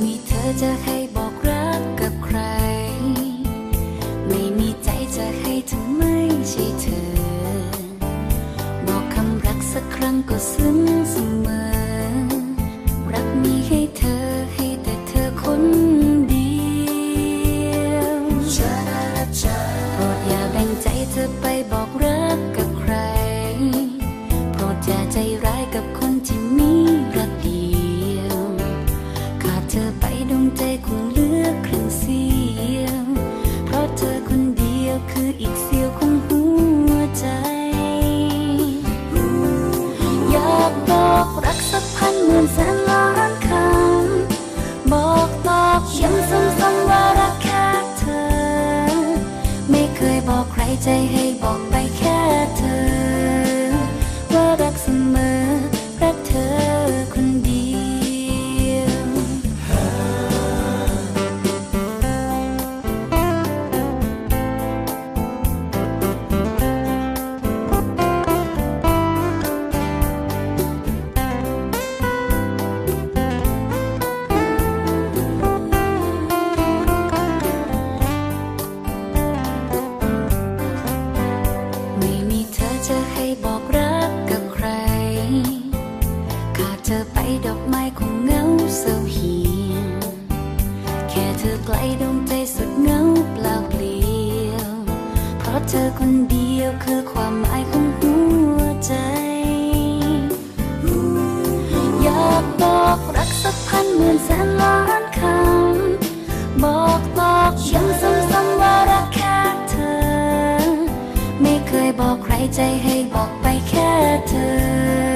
มีเธอจะให้บอกรักกับใครไม่มีใจจะให้เธอไม่ใช่เธอบอกคำรักสักครั้งก็ซึ้งเสมอรักมีให้เธอให้แต่เธอคนเดียวโปรดอย่าแบ่งใจเธอไปบอกรักกับใครโปรดอย่าใจร้ายกับคนที่มีรักเดียวขาดเธอไปดวงใจคงเหลือครึ่งเสียวเพราะเธอคนเดียวคืออีกเสี้ยวของหัวใจอยากบอกรักสักพันหมื่นแสนล้านคำบอกตอกย้ำซ้ำๆว่ารักแค่เธอไม่เคยบอกใครใจให้บอกไปแค่เธอว่ารักเสมอรักเธอคนเดียวไม่มีเธอจะให้บอกรักกับใครขาดเธอไปดอกไม้คงเหงาเศร้าเหี่ยวแค่เธอไกลดวงใจสุดเหงาเปล่าเปลี่ยวเพราะเธอคนเดียวคือความหมายของหัวใจอยากบอกรักสักพันหมื่นแสนล้านคำบอกตอกย้ำซ้ำๆว่ารักแค่เธอไม่เคยบอกใครใจให้บอกไปแค่เธอ